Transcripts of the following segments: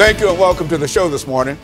Thank you and welcome to the show this morning.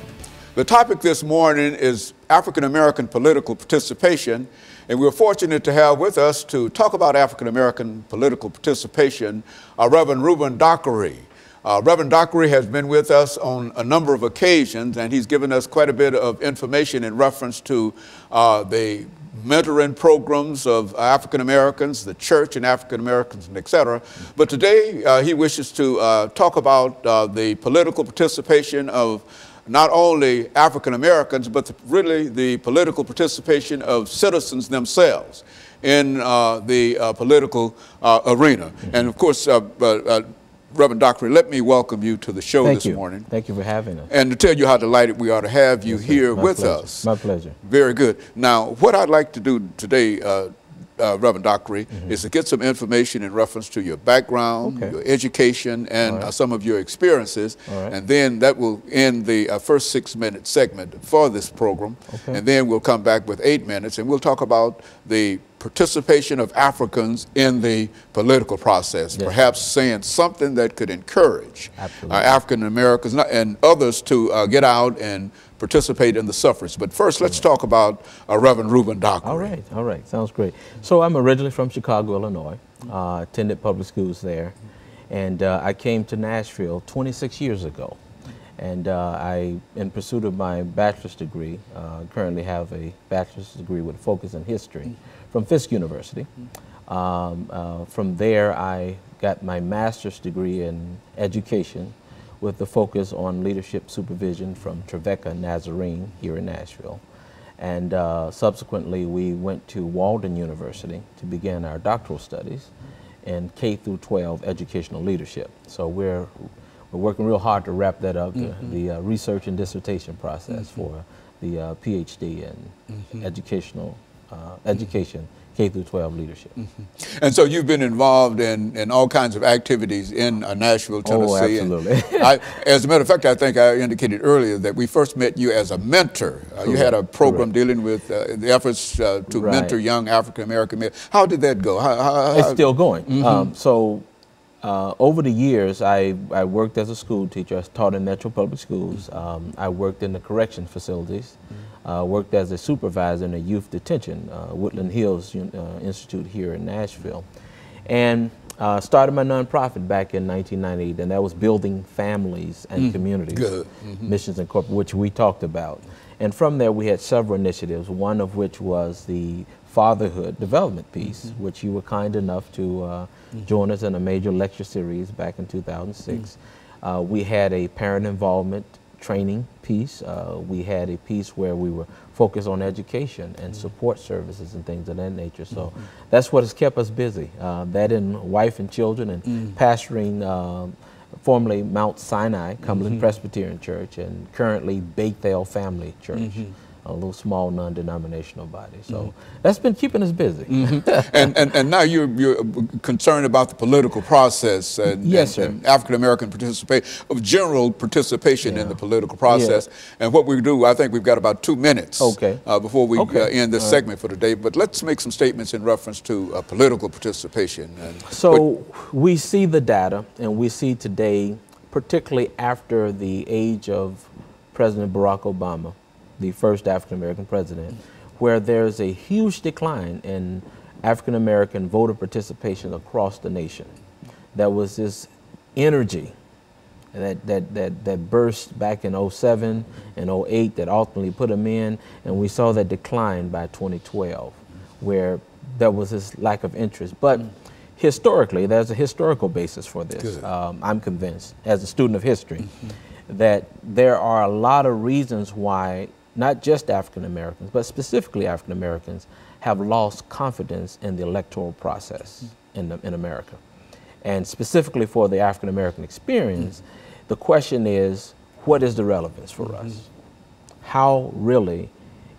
The topic this morning is African American political participation, and we're fortunate to have with us to talk about African American political participation, Reverend RDockery. Reverend Dockery has been with us on a number of occasions, and he's given us quite a bit of information in reference to the mentoring programs of African Americans, the church and African Americans, and et cetera. But today he wishes to talk about the political participation of not only African Americans, but really the political participation of citizens themselves in the political arena. And of course, Reverend Dockery, let me welcome you to the show this morning. Thank you for having us. And to tell you how delighted we are to have you here with us. My pleasure. Very good. Now, what I'd like to do today, Reverend Dockery, is to get some information in reference to your background, your education, and some of your experiences. And then that will end the first 6-minute segment for this program. And then we'll come back with 8 minutes, and we'll talk about the participation of Africans in the political process, perhaps saying something that could encourage African Americans and others to get out and participate in the suffrage. But first, let's talk about Reverend RDockery. All right, sounds great. So I'm originally from Chicago, Illinois, attended public schools there, and I came to Nashville 26 years ago. And in pursuit of my bachelor's degree, currently have a bachelor's degree with a focus in history from Fisk University. From there, I got my master's degree in education with the focus on leadership supervision from Trevecca Nazarene here in Nashville. And subsequently, we went to Walden University to begin our doctoral studies in K-12 educational leadership. So we're working real hard to wrap that up, the research and dissertation process for the PhD in education, K-12 leadership. And so you've been involved in all kinds of activities in Nashville, Tennessee. Oh, absolutely. And as a matter of fact, I think I indicated earlier that we first met you as a mentor. You had a program dealing with the efforts to mentor young African American men. How did that go? It's still going. Over the years, I worked as a school teacher. I taught in Metro Public Schools. I worked in the correction facilities. Worked as a supervisor in a youth detention, Woodland Hills Institute here in Nashville. And started my nonprofit back in 1998, and that was building families and communities, Missions Incorporated, which we talked about. And from there, we had several initiatives, one of which was the fatherhood development piece, which you were kind enough to join us in a major lecture series back in 2006. We had a parent involvement training piece. We had a piece where we were focused on education and support services and things of that nature. So that's what has kept us busy. That and wife and children and pastoring formerly Mount Sinai Cumberland Presbyterian Church and currently Bethel Family Church. A little small non-denominational body. So that's been keeping us busy. And now you're concerned about the political process and, and African-American participation, of general participation in the political process. And what we do, I think we've got about 2 minutes before we end this segment for today. But let's make some statements in reference to political participation. So we see the data, and we see today, particularly after the age of President Barack Obama, the first African-American president, where there's a huge decline in African-American voter participation across the nation. There was this energy that burst back in 07 and 08 that ultimately put them in, and we saw that decline by 2012, where there was this lack of interest. But historically, there's a historical basis for this. I'm convinced, as a student of history, that there are a lot of reasons why not just African Americans, but specifically African Americans, have lost confidence in the electoral process in America. And specifically for the African American experience, the question is, what is the relevance for us? How really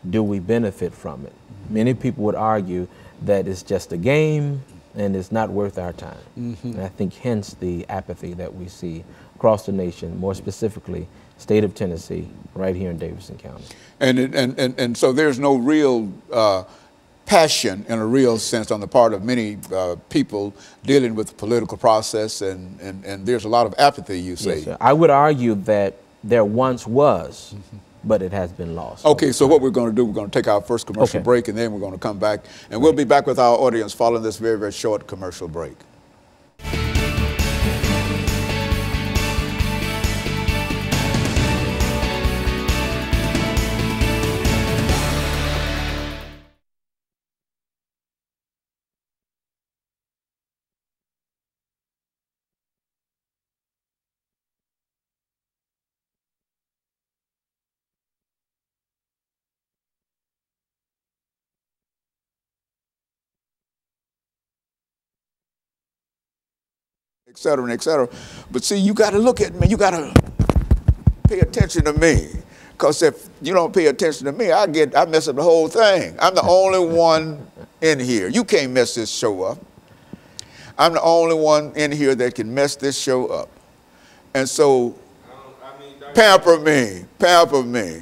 do we benefit from it? Many people would argue that it's just a game and it's not worth our time. And I think hence the apathy that we see across the nation, more specifically state of Tennessee, right here in Davidson County. And so there's no real passion in a real sense on the part of many people dealing with the political process, and there's a lot of apathy, you say. Yes, sir. I would argue that there once was, but it has been lost. Okay, so what we're going to do, we're going to take our first commercial break, and then we're going to come back, and we'll be back with our audience following this very, very short commercial break. Et cetera, and et cetera. But see, you got to look at me. You got to pay attention to me. Because if you don't pay attention to me, I mess up the whole thing. I'm the only one in here. You can't mess this show up. I'm the only one in here that can mess this show up. And so, pamper me, pamper me.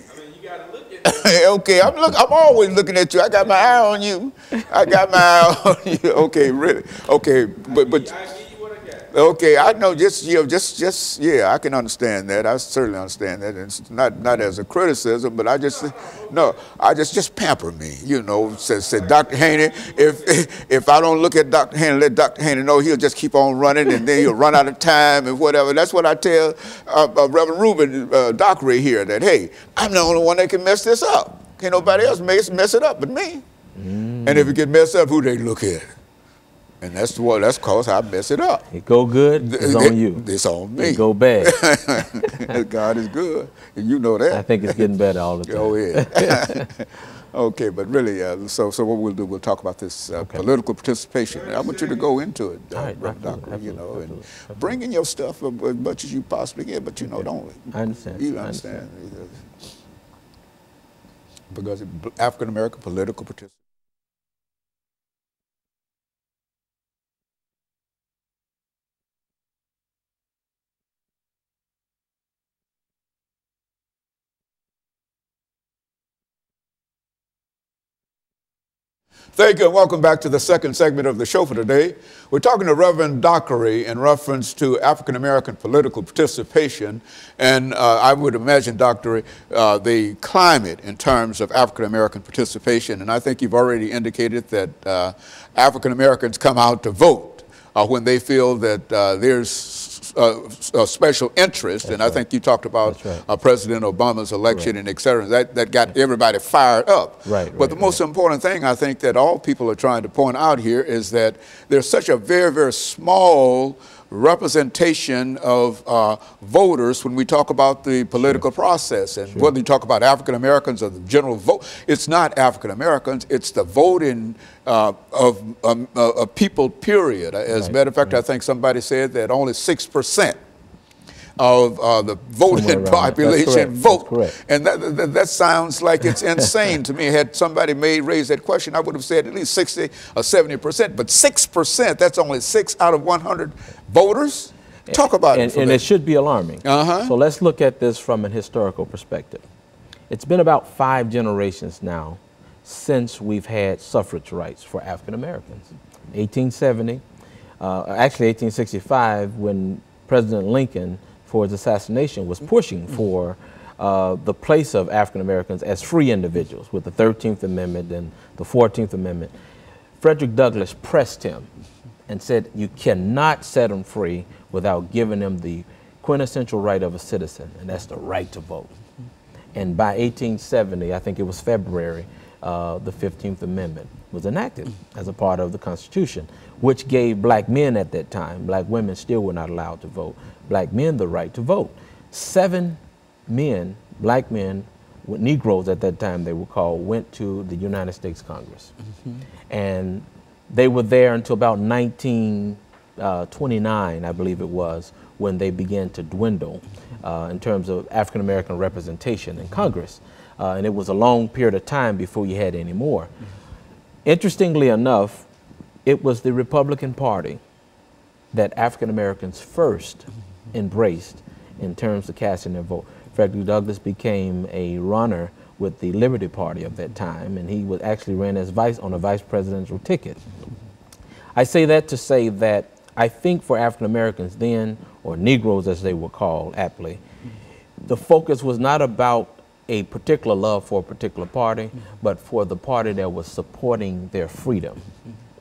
Okay, I'm always looking at you. I got my eye on you. I got my eye on you. Okay, really. Okay, but okay, I know. Yeah, I can understand that. I certainly understand that. It's not as a criticism, but I just pamper me. You know, said Dr. Haney. If I don't look at Dr. Haney, let Dr. Haney know, he'll just keep on running, and then he'll run out of time and whatever. That's what I tell Reverend Reuben Dockery here. That hey, I'm the only one that can mess this up. Can't nobody else mess it up but me. And if it get messed up, who they look at? And that's cause I mess it up. It go good, it's on you. It's on me. It go bad. God is good, and you know that. I think it's getting better all the time. Oh yeah. Okay, but really, so what we'll do, we'll talk about this political participation. And I want you to go into it, Doctor. You know, and bring in your stuff as much as you possibly can, but you know, don't. I understand. You understand? Because African American political participation. Thank you, and welcome back to the second segment of the show for today. We're talking to Reverend Dockery in reference to African-American political participation, and I would imagine, Dockery, the climate in terms of African-American participation, and I think you've already indicated that African-Americans come out to vote when they feel that there's a special interest. That's and I think you talked about President Obama's election and et cetera. That got everybody fired up. But the most important thing I think that all people are trying to point out here is that there's such a very, very small representation of voters when we talk about the political process. And whether you talk about African Americans or the general vote, it's not African Americans, it's the voting of people, period. As a matter of fact, I think somebody said that only 6% of the voting population vote. And that sounds like it's insane to me. Had somebody raised that question, I would have said at least 60 or 70%. But 6%, that's only 6 out of 100 voters? Talk about it. And it should be alarming. So let's look at this from an historical perspective. It's been about 5 generations now since we've had suffrage rights for African Americans. 1870, actually 1865, when President Lincoln, for his assassination, was pushing for the place of African Americans as free individuals with the 13th Amendment and the 14th Amendment. Frederick Douglass pressed him and said, you cannot set them free without giving them the quintessential right of a citizen, and that's the right to vote. And by 1870, I think it was February, the 15th Amendment was enacted as a part of the Constitution, which gave black men at that time, black women still were not allowed to vote, black men the right to vote. 7 men, black men, Negroes at that time they were called, went to the United States Congress. And they were there until about 1929, I believe it was, when they began to dwindle in terms of African American representation in Congress. And it was a long period of time before you had any more. Interestingly enough, it was the Republican Party that African Americans first embraced in terms of casting their vote. Frederick Douglass became a runner with the Liberty Party of that time, and he was actually ran as on a vice presidential ticket. I say that to say that I think for African Americans then, or Negroes as they were called aptly, the focus was not about a particular love for a particular party, but for the party that was supporting their freedom,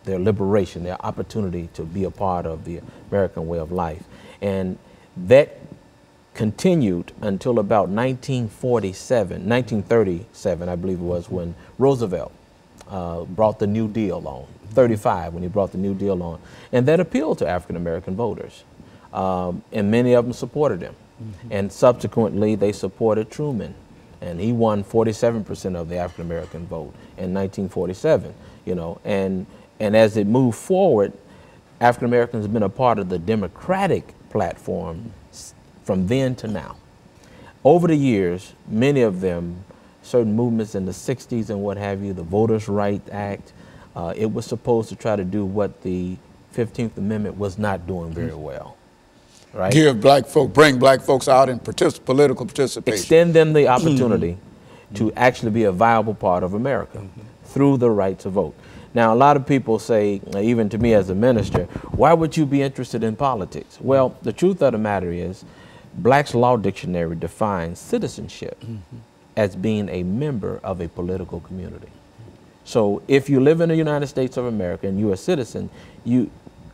their liberation, their opportunity to be a part of the American way of life. And that continued until about 1937, I believe it was, when Roosevelt brought the New Deal on, 35 when he brought the New Deal on. And that appealed to African American voters. And many of them supported him. And subsequently they supported Truman. And he won 47% of the African American vote in 1947, you know. And as it moved forward, African Americans have been a part of the Democratic platform from then to now. Over the years, many of them, certain movements in the 60s and what have you, the Voters' Rights Act, it was supposed to try to do what the 15th Amendment was not doing very well. Right? Give black folk, bring black folks out in political participation. Extend them the opportunity to actually be a viable part of America through the right to vote. Now, a lot of people say, even to me as a minister, why would you be interested in politics? Well, the truth of the matter is, Black's Law Dictionary defines citizenship as being a member of a political community. So if you live in the United States of America and you're a citizen,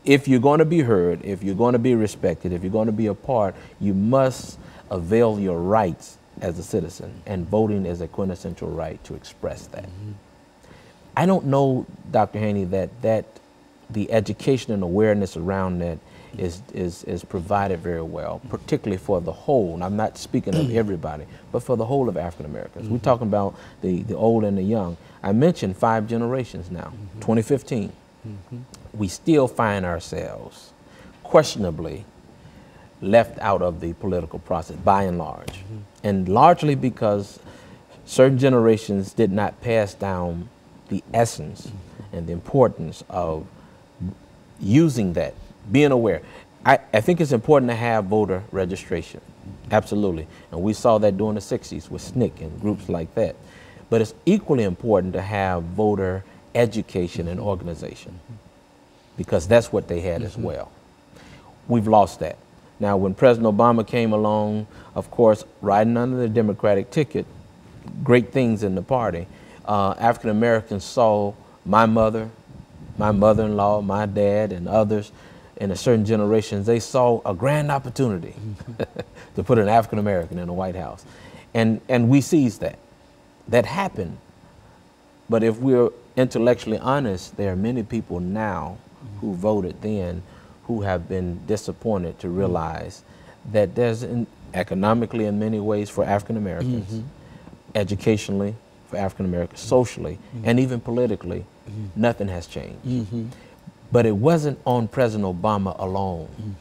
if you're going to be heard, if you're going to be respected, if you're going to be a part, you must avail your rights as a citizen, and voting is a quintessential right to express that. I don't know, Dr. Haney, that the education and awareness around that is provided very well, particularly for the whole, and I'm not speaking of everybody, but for the whole of African Americans. We're talking about the old and the young. I mentioned 5 generations now, 2015. We still find ourselves questionably left out of the political process, by and large. And largely because certain generations did not pass down the essence and the importance of using that, being aware. I think it's important to have voter registration, absolutely. And we saw that during the 60s with SNCC and groups like that. But it's equally important to have voter education and organization, because that's what they had as well. We've lost that. Now, when President Obama came along, of course, riding under the Democratic ticket, great things in the party, African Americans saw my mother, my mother-in-law, my dad, and others in a certain generations, they saw a grand opportunity to put an African American in the White House. And we seized that. That happened. But if we're intellectually honest, there are many people now who voted then who have been disappointed to realize that there's economically in many ways for African Americans, educationally for African Americans, socially, and even politically, nothing has changed. But it wasn't on President Obama alone.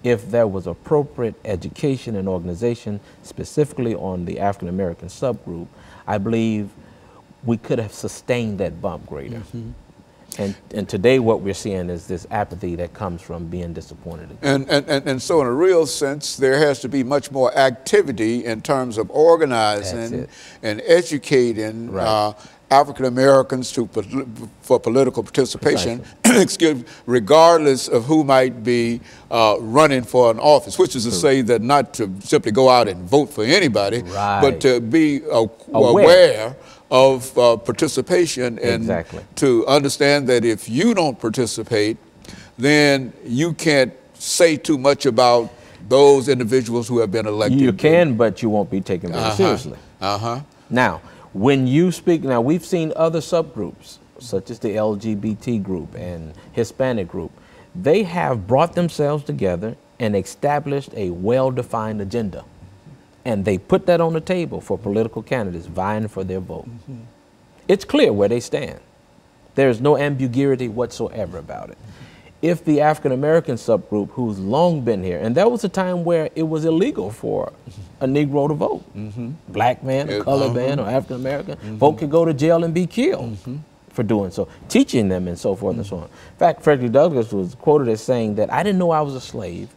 If there was appropriate education and organization, specifically on the African American subgroup, I believe we could have sustained that bump greater. And today what we're seeing is this apathy that comes from being disappointed. And so in a real sense, there has to be much more activity in terms of organizing and educating African Americans for political participation, excuse me, regardless of who might be running for an office, which is to say that not to simply go out and vote for anybody, but to be aware of participation, and to understand that if you don't participate, then you can't say too much about those individuals who have been elected. You can, but you won't be taken very seriously. Now, when you speak, now we've seen other subgroups, such as the LGBT group and Hispanic group, they have brought themselves together and established a well-defined agenda. And they put that on the table for political candidates vying for their vote. It's clear where they stand. There's no ambiguity whatsoever about it. If the African American subgroup, who's long been here, and there was a time where it was illegal for a Negro to vote, black man, or colored man, or African American, vote could go to jail and be killed for doing so, teaching them and so forth and so on. In fact, Frederick Douglass was quoted as saying that I didn't know I was a slave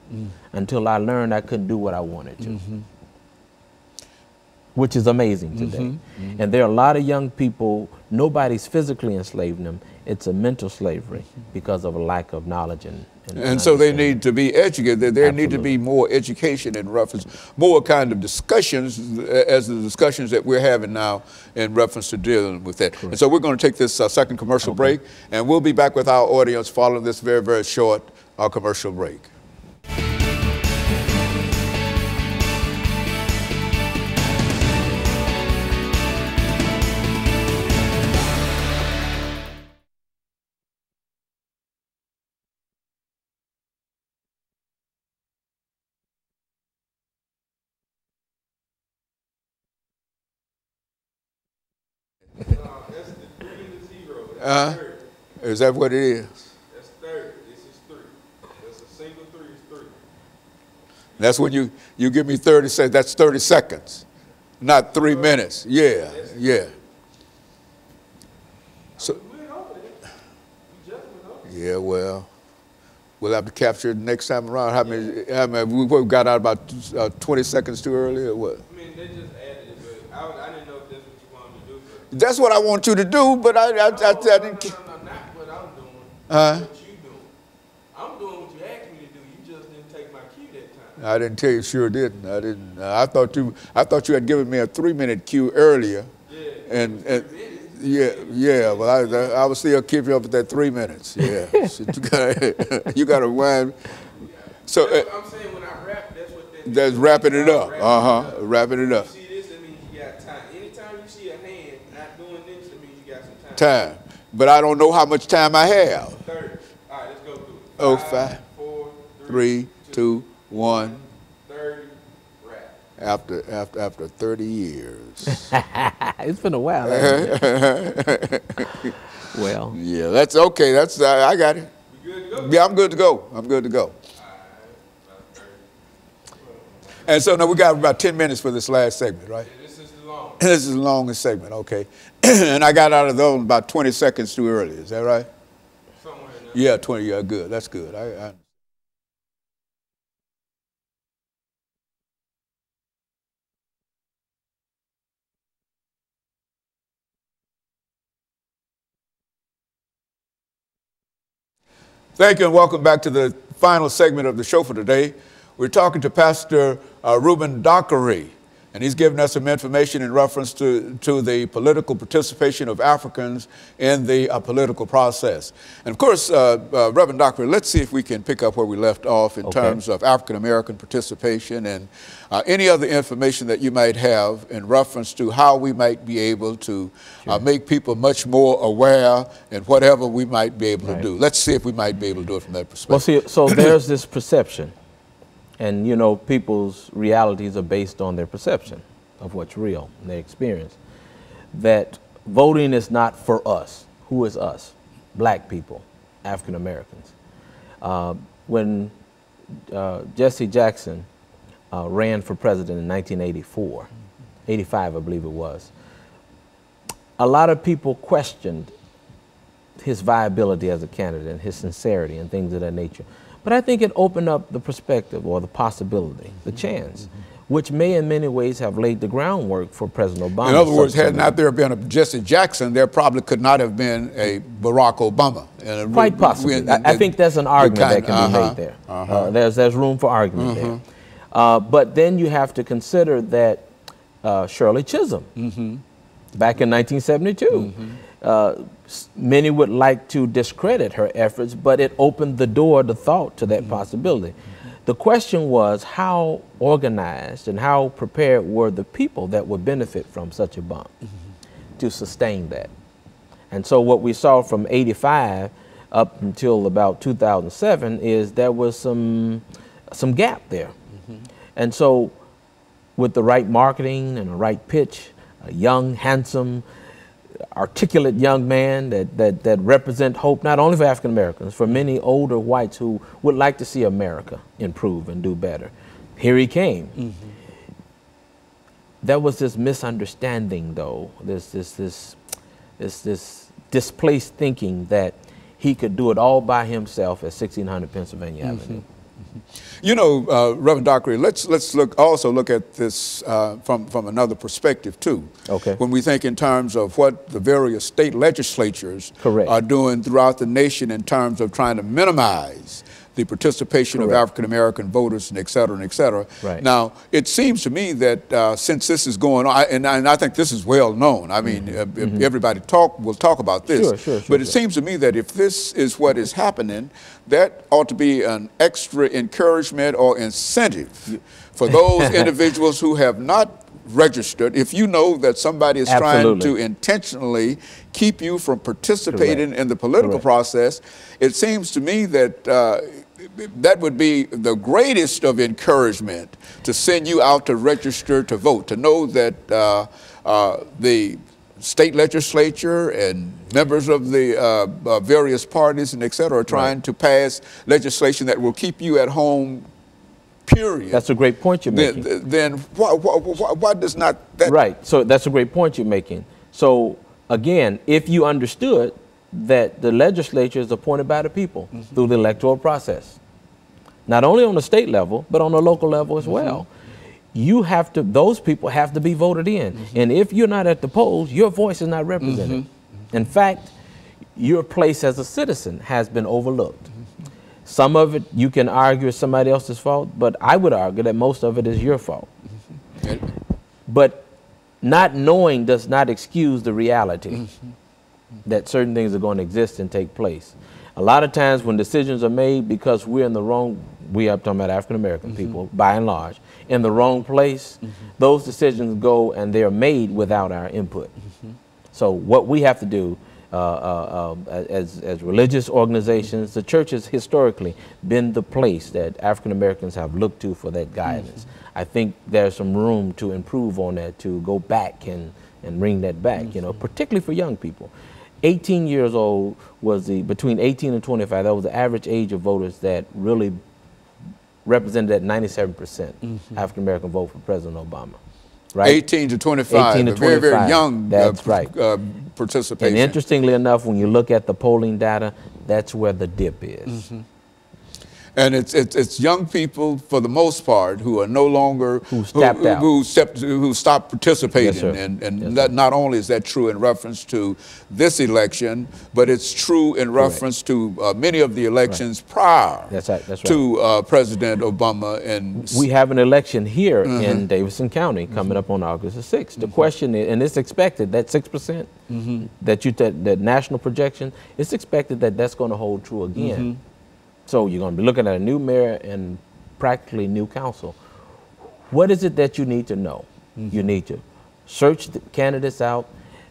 until I learned I couldn't do what I wanted to. Which is amazing today. And there are a lot of young people, nobody's physically enslaving them, it's a mental slavery because of a lack of knowledge and And so they need to be educated. There need to be more education in reference, more kind of discussions as the discussions that we're having now in reference to dealing with that. Correct. And so we're going to take this second commercial break, and we'll be back with our audience following this very, very short commercial break. That's the 3 and the 0. That's 30. Is that what it is? That's 30. This is 3. That's a single 3 is 3. That's when you give me 30 seconds. That's 30 seconds, not 3 minutes. Yeah, yeah. So, yeah, well, we'll have to capture it next time around. How many we got out about 20 seconds too early or what? I mean, they just added it, but I didn't know if that's what you wanted to do. But that's what I want you to do, but I didn't. No, not what I'm doing. What you doing? I'm doing what you asked me to do. You just didn't take my cue that time. I didn't tell you. Sure didn't. I didn't. I thought you had given me a 3-minute cue earlier. Yeah. And yeah. Well, I was still keeping up with that 3 minutes. Yeah. So you got to wind. So I'm saying when I rap, that's what that that's wrapping it up. Wrapping it up. You see this, that means you got time. Anytime you see a hand not doing this, that means you got some time. But I don't know how much time I have. 30. All right, let's go through it. Oh, 5, 4, 3, 2, 1. 30. Rap. After 30 years. It's been a while. Hasn't it? Well. Yeah, that's okay. That's I got it. You good to go? Yeah, I'm good to go. I'm good to go. And so now we got about 10 minutes for this last segment, right? Yeah, this is the longest. This is the longest segment, okay. And I got out of those about 20 seconds too early. Is that right? Somewhere in there. Yeah, 20. Yeah, good. That's good. Thank you and welcome back to the final segment of the show for today. We're talking to Pastor RDockery, and he's giving us some information in reference to the political participation of Africans in the political process. And of course, Reverend Dockery, let's see if we can pick up where we left off in terms of African American participation and any other information that you might have in reference to how we might be able to make people much more aware in whatever we might be able to do. Let's see if we might be able to do it from that perspective. Well, see, so there's this perception. And, you know, people's realities are based on their perception of what's real, their experience. That voting is not for us. Who is us? Black people, African Americans. When Jesse Jackson ran for president in 1984, 85 I believe it was, a lot of people questioned his viability as a candidate and his sincerity and things of that nature. But I think it opened up the perspective or the possibility, the chance, which may in many ways have laid the groundwork for President Obama. In other words, had not there been a Jesse Jackson, there probably could not have been a Barack Obama. Quite possibly. I think there's an argument that can be made there. There's room for argument there. But then you have to consider that Shirley Chisholm, back in 1972, many would like to discredit her efforts, but it opened the door to thought to that possibility. The question was how organized and how prepared were the people that would benefit from such a bump to sustain that. And so what we saw from 85 up until about 2007 is there was some gap there. And so with the right marketing and the right pitch, a young, handsome, articulate young man that represent hope not only for African Americans, for many older whites who would like to see America improve and do better. Here he came. There was this misunderstanding, though, this displaced thinking that he could do it all by himself at 1600 Pennsylvania Avenue. You know, Reverend Dockery, let's also look at this from another perspective too. Okay. When we think in terms of what the various state legislatures are doing throughout the nation in terms of trying to minimize the participation Correct. of African-American voters, and et cetera, and et cetera. Right. Now, it seems to me that since this is going on, and I think this is well known, I mean, everybody will talk about this, but it seems to me that if this is what is happening, that ought to be an extra encouragement or incentive for those individuals who have not registered. If you know that somebody is trying to intentionally keep you from participating in the political process, it seems to me that that would be the greatest of encouragement to send you out to register to vote, to know that the state legislature and members of the various parties and et cetera are trying to pass legislation that will keep you at home, period. That's a great point you're making. Then why does not that... Right, so that's a great point you're making. So again, if you understood that the legislature is appointed by the people through the electoral process, not only on the state level, but on the local level as well, you have to, those people have to be voted in. And if you're not at the polls, your voice is not represented. In fact, your place as a citizen has been overlooked. Some of it you can argue is somebody else's fault, but I would argue that most of it is your fault. But not knowing does not excuse the reality that certain things are going to exist and take place. A lot of times when decisions are made because we're in the wrong, we are talking about African-American people, by and large, in the wrong place, those decisions go and they're made without our input. So what we have to do as religious organizations, the church has historically been the place that African Americans have looked to for that guidance. I think there's some room to improve on that, to go back and bring that back, you know, particularly for young people. 18 years old was between 18 and 25, that was the average age of voters that really represented that 97% African American vote for President Obama. Right? 18 to 25, 18 to 25. Very, very young participation. And interestingly enough, when you look at the polling data, that's where the dip is. And it's young people, for the most part, who are no longer who stopped participating. Yes, and not only is that true in reference to this election, but it's true in reference to many of the elections prior to President Obama. And we have an election here in Davidson County coming up on August the 6th. The question is, and it's expected that 6% that national projection, it's expected that that's going to hold true again. So you're going to be looking at a new mayor and practically new council. What is it that you need to know? You need to search the candidates out,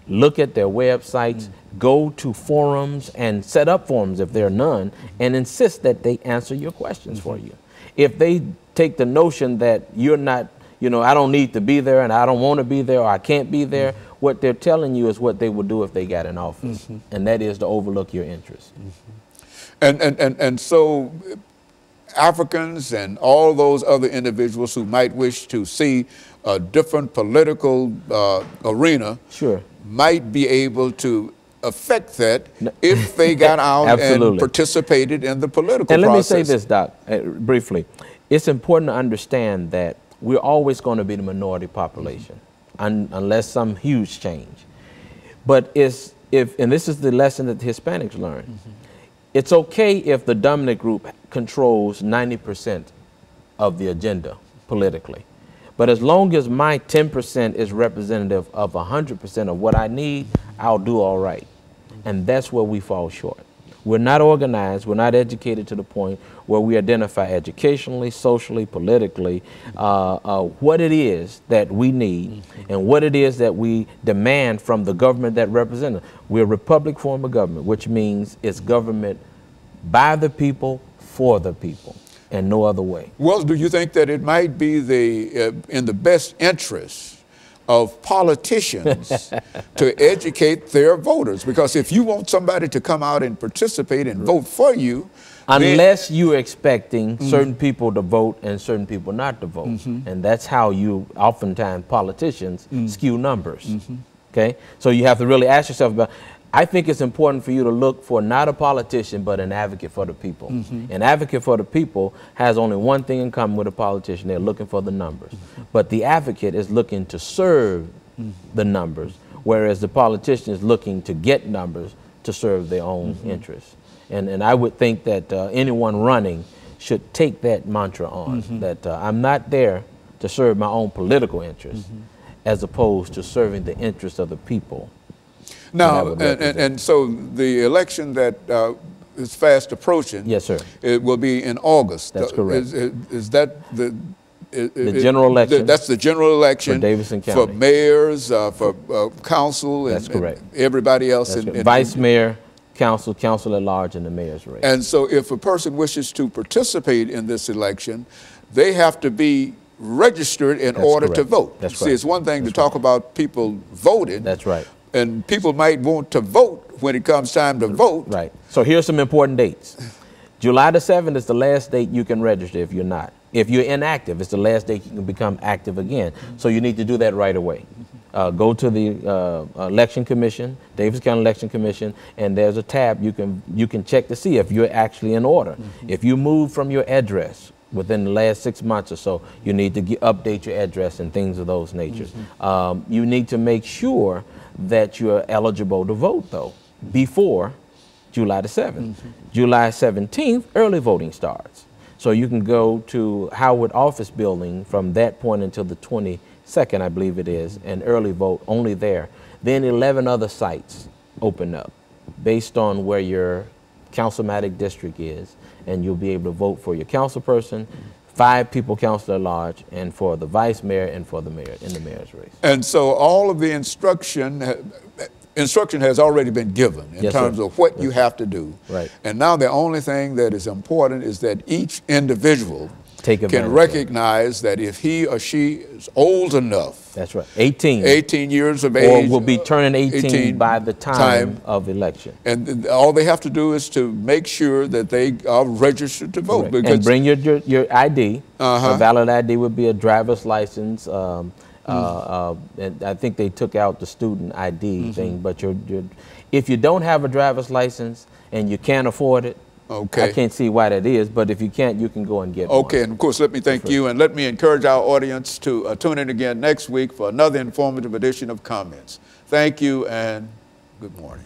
look at their websites, go to forums and set up forums if there are none, and insist that they answer your questions for you. If they take the notion that you're not, you know, I don't need to be there and I don't want to be there or I can't be there, what they're telling you is what they would do if they got in office, and that is to overlook your interests. And so Africans and all those other individuals who might wish to see a different political arena might be able to affect that if they got out and participated in the political process. And let me say this, Doc, briefly. It's important to understand that we're always going to be the minority population unless some huge change. But and this is the lesson that the Hispanics learn. It's okay if the dominant group controls 90% of the agenda politically. But as long as my 10% is representative of 100% of what I need, I'll do all right. And that's where we fall short. We're not organized, we're not educated to the point where we identify educationally, socially, politically, what it is that we need and what it is that we demand from the government that represents us. We're a republic form of government, which means it's government by the people, for the people, and no other way. Well, do you think that it might be in the best interest of politicians to educate their voters? Because if you want somebody to come out and participate and vote for you, unless you're expecting certain people to vote and certain people not to vote. And that's how you, oftentimes politicians, skew numbers. Okay? So you have to really ask yourself about, I think it's important for you to look for not a politician, but an advocate for the people. An advocate for the people has only one thing in common with a politician. They're looking for the numbers. But the advocate is looking to serve the numbers, whereas the politician is looking to get numbers to serve their own interests. And I would think that anyone running should take that mantra on, that I'm not there to serve my own political interests, as opposed to serving the interests of the people. Now, and so the election that is fast approaching, yes, sir, it will be in August. That's correct. Is that the general election? That's the general election for Davidson County, for mayors, for council, that's correct, and everybody else. Vice mayor, council at large, and the mayor's race. And so, if a person wishes to participate in this election, they have to be registered in order to vote. That's See, right. it's one thing to talk about people voting. That's right. And people might want to vote when it comes time to vote. Right. So here's some important dates. July the 7th is the last date you can register if you're not. If you're inactive, it's the last date you can become active again. So you need to do that right away. Go to the Election Commission, Davidson County Election Commission, and there's a tab you can check to see if you're actually in order. If you move from your address within the last 6 months or so, you need to update your address and things of those natures. You need to make sure that you're eligible to vote, though, before July the 7th. July 17th, early voting starts. So you can go to Howard Office Building from that point until the 22nd, I believe it is, and early vote only there. Then 11 other sites open up based on where your councilmatic district is, and you'll be able to vote for your council person, 5 people council at large, and for the vice mayor and for the mayor in the mayor's race. And so all of the instruction has already been given in terms of what you have to do. Right. And now the only thing that is important is that each individual can recognize that if he or she is old enough. That's right. 18 years of age. Or will be turning 18 by the time of election. And all they have to do is to make sure that they are registered to vote. Because and bring your ID. A valid ID would be a driver's license. And I think they took out the student ID thing. But if you don't have a driver's license and you can't afford it, I can't see why that is, but if you can't, you can go and get one. And of course, let me thank you, and let me encourage our audience to tune in again next week for another informative edition of Comments. Thank you, and good morning.